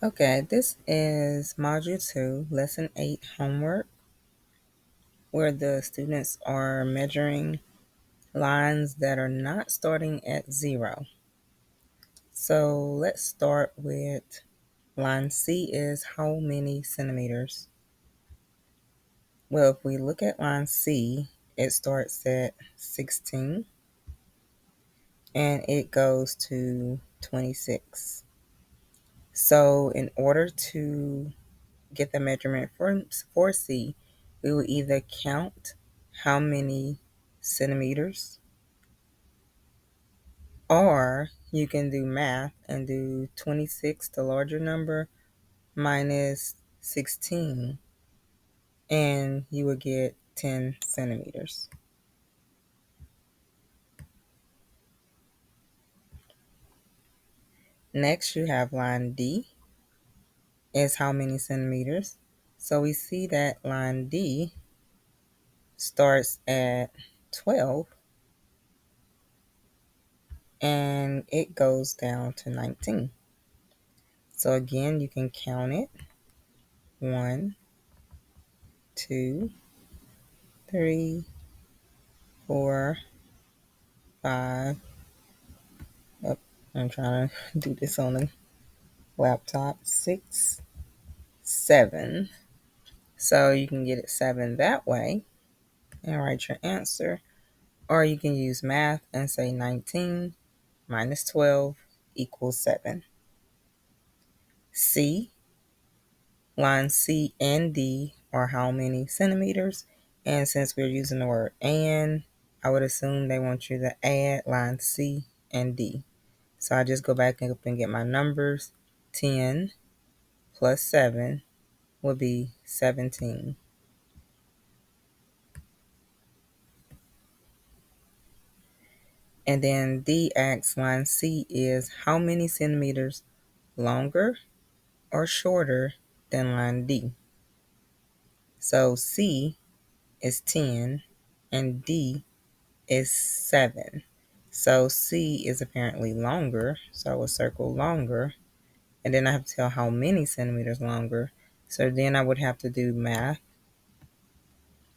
Okay, this is Module 2, Lesson 8 homework, where the students are measuring lines that are not starting at 0. So let's start with line C is how many centimeters? Well, if we look at line C, it starts at 16 and it goes to 26. So in order to get the measurement for C, we will either count how many centimeters, or you can do math and do 26, the larger number, minus 16, and you will get 10 centimeters. Next, you have line D is how many centimeters. So we see that line D starts at 12 and it goes down to 19. So again, you can count it. 1, 2, 3, 4, 5. Oh, I'm trying to do this on the laptop. 6, 7. So you can get it 7 that way and write your answer. Or you can use math and say 19 minus 12 equals 7. C, line C and D are how many centimeters? And since we're using the word and, I would assume they want you to add line C and D. So I just go back up and get my numbers. 10 plus 7 would be 17. And then D asks line C is how many centimeters longer or shorter than line D? So C is 10 and D is 7. So C is apparently longer, so I will circle longer. And then I have to tell how many centimeters longer. So then I would have to do math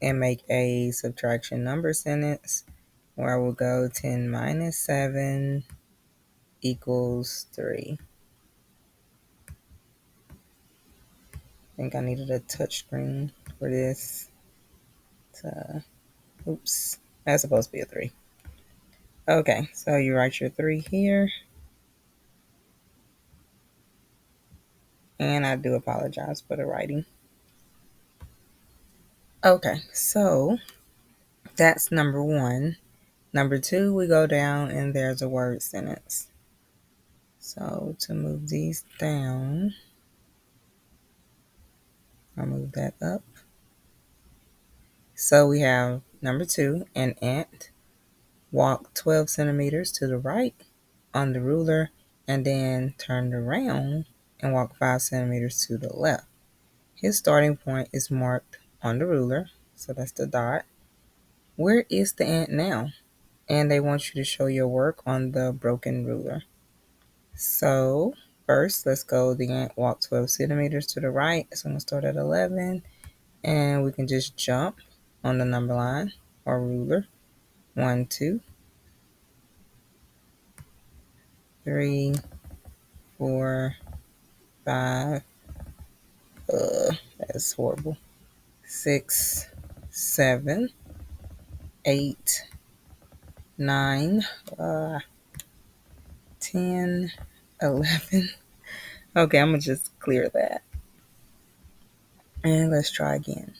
and make a subtraction number sentence where I will go 10 minus 7 equals 3. I think I needed a touch screen for this. Oops, that's supposed to be a 3. Okay, so you write your 3 here. And I do apologize for the writing. Okay, so that's number 1. Number 2, we go down and there's a word sentence. So to move these down, I'll move that up. So we have number 2, an ant walked 12 centimeters to the right on the ruler and then turned around and walked 5 centimeters to the left. His starting point is marked on the ruler, so that's the dot. Where is the ant now? And they want you to show your work on the broken ruler. So first, let's go. The ant walked 12 centimeters to the right. So I'm going to start at 11. And we can just jump on the number line or ruler. 1, 2, 3, 4, 5. That's horrible. 6, 7, 8, 9, 10, 11. Okay, I'm going to just clear that. And let's try again.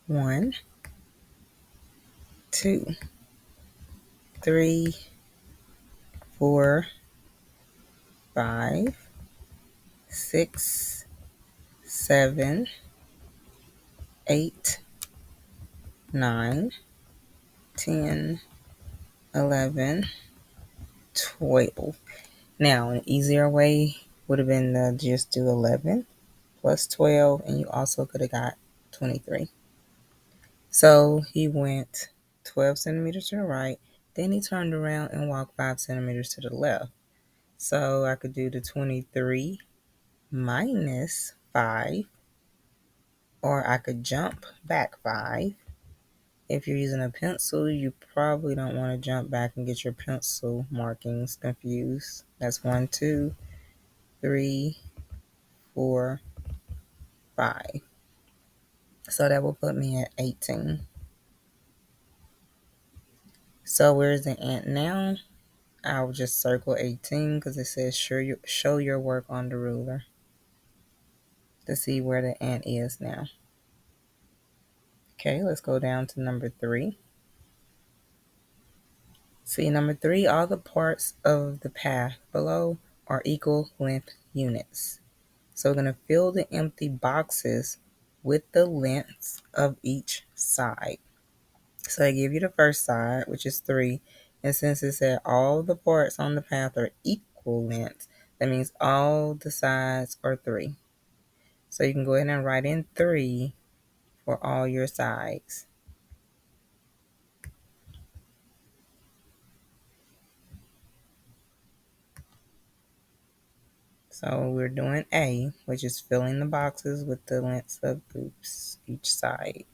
1, 2, 3, 4, 5, 6, 7, 8, 9, 10, 11, 12. Now, an easier way would have been to just do 11 plus 12, and you also could have got 23. So he went 12 centimeters to the right, then he turned around and walked 5 centimeters to the left. So I could do the 23 minus 5, or I could jump back 5. If you're using a pencil, you probably don't want to jump back and get your pencil markings confused. That's 1, 2, 3, 4, 5. So that will put me at 18. So where's the ant now? I'll just circle 18 because it says show your work on the ruler to see where the ant is now. Okay, let's go down to number 3. See, number 3, all the parts of the path below are equal length units. So we're going to fill the empty boxes with the lengths of each side. So they give you the first side, which is 3. And since it said all the parts on the path are equal lengths, that means all the sides are 3. So you can go ahead and write in 3 for all your sides. So we're doing A, which is filling the boxes with the lengths of each side.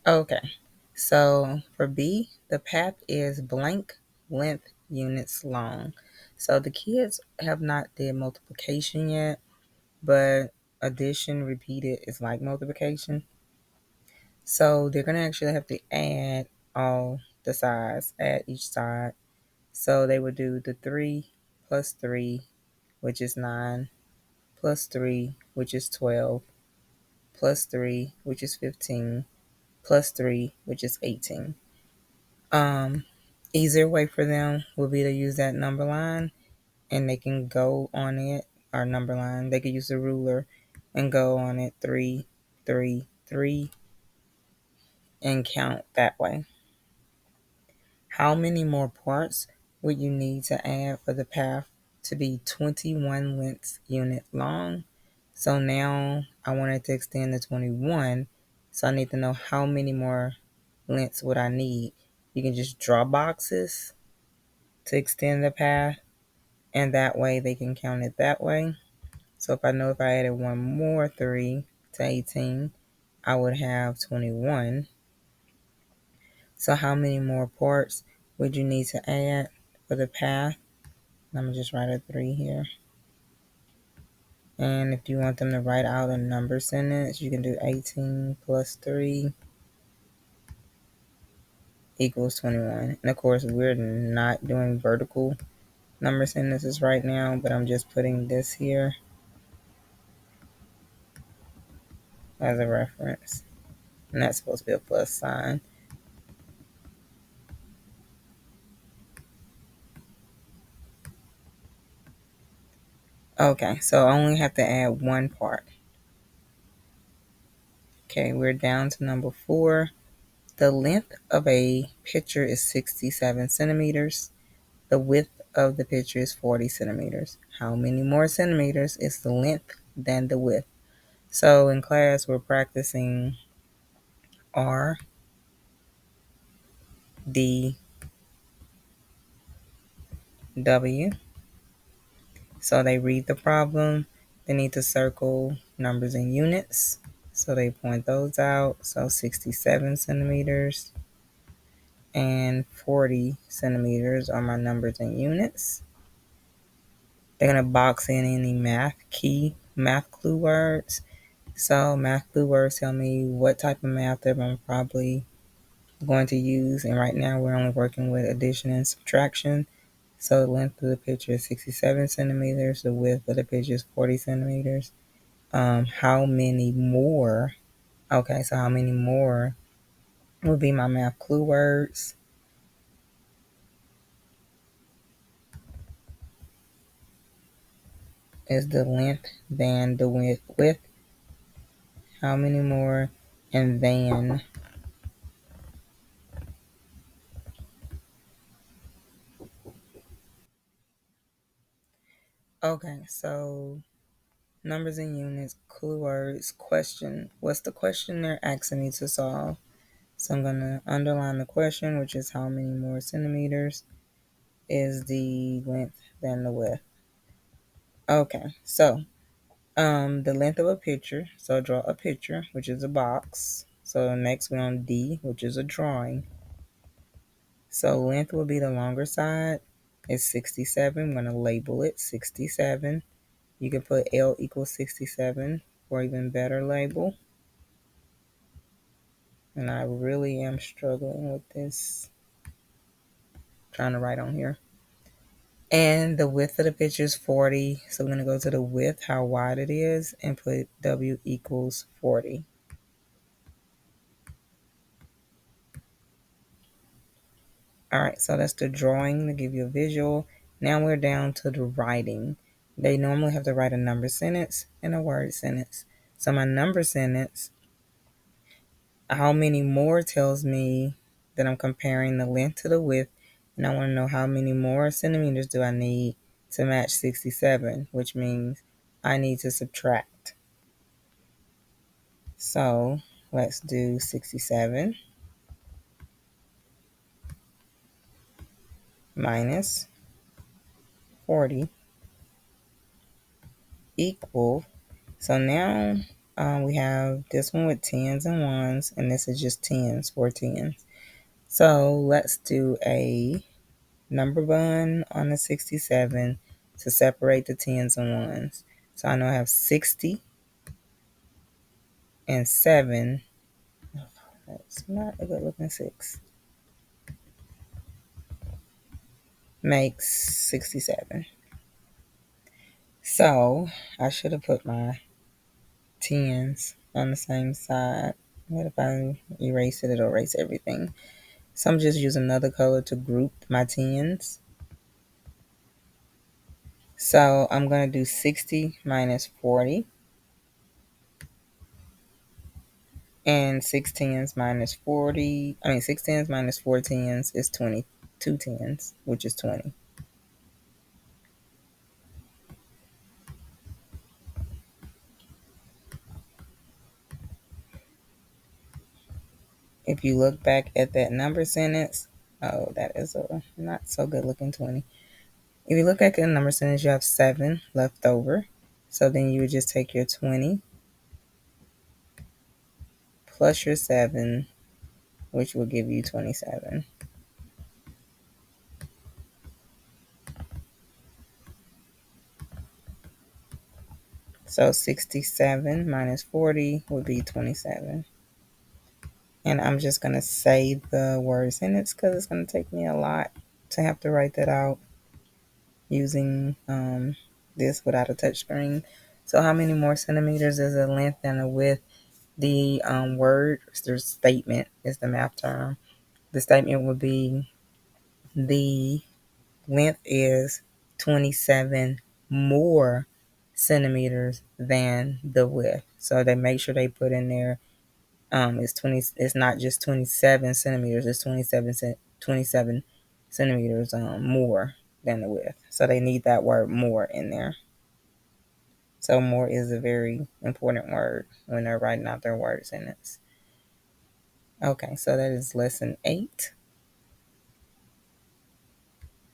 Okay, so for B, the path is blank length units long. So the kids have not did multiplication yet, but addition repeated is like multiplication. So they're going to actually have to add all the sides at each side. So they would do the 3 plus 3, which is 9, plus 3, which is 12, plus 3, which is 15, plus 3, which is 18. Easier way for them will be to use that number line, and they can go on it, or number line. They could use a ruler and go on it 3, 3, 3, and count that way. How many more parts would you need to add for the path to be 21 lengths unit long? So now I wanted to extend to 21, so I need to know how many more lengths would I need. You can just draw boxes to extend the path, and that way they can count it that way. So if I know if I added one more 3 to 18, I would have 21. So how many more parts would you need to add for the path? I'm going to just write a 3 here. And if you want them to write out a number sentence, you can do 18 plus 3 equals 21. And of course, we're not doing vertical number sentences right now, but I'm just putting this here as a reference. And that's supposed to be a plus sign. Okay, so I only have to add one part. Okay, we're down to number 4. The length of a picture is 67 centimeters. The width of the picture is 40 centimeters. How many more centimeters is the length than the width? So in class, we're practicing R, D, W. So they read the problem. They need to circle numbers in units. So they point those out. So 67 centimeters and 40 centimeters are my numbers in units. They're going to box in any math clue words. So math clue words tell me what type of math that I'm probably going to use. And right now we're only working with addition and subtraction. So the length of the picture is 67 centimeters. The width of the picture is 40 centimeters. How many more? Okay, so how many more would be my math clue words? Is the length than the width? How many more? And then, okay, so numbers and units, clue words, question. What's the question they're asking me to solve? So I'm going to underline the question, which is how many more centimeters is the length than the width. Okay, so the length of a picture. So draw a picture, which is a box. So next we're on D, which is a drawing. So length will be the longer side. It's 67. I'm going to label it 67. You can put L equals 67 for even better label. And I really am struggling with this, trying to write on here. And the width of the picture is 40. So we're going to go to the width, how wide it is, and put W equals 40. All right, so that's the drawing to give you a visual. Now we're down to the writing. They normally have to write a number sentence and a word sentence. So my number sentence, how many more tells me that I'm comparing the length to the width, and I want to know how many more centimeters do I need to match 67, which means I need to subtract. So let's do 67 minus 40 equal. So now we have this one with tens and ones, and this is just tens, 4 tens. So let's do a number bun on the 67 to separate the tens and ones. So I know I have 60 and 7. Oh, that's not a good looking 6. Makes 67. So I should have put my tens on the same side. What if I erase it? It'll erase everything. So I'm just using another color to group my tens. So I'm going to do 60 minus 40. And 6 tens minus 40. 6 tens minus 4 tens is 22 tens, which is 20. If you look back at that number sentence, oh, that is a not so good looking 20. If you look at the number sentence, you have 7 left over. So then you would just take your 20 plus your 7, which will give you 27. So 67 minus 40 would be 27. And I'm just going to say the word sentence because it's going to take me a lot to have to write that out using this without a touch screen. So how many more centimeters is the length and the width? The word, the statement is the math term. The statement would be the length is 27 more centimeters than the width. So they make sure they put in there it's not just 27 centimeters, it's 27 centimeters more than the width. So they need that word more in there. So more is a very important word when they're writing out their word sentence. Okay, so that is lesson 8.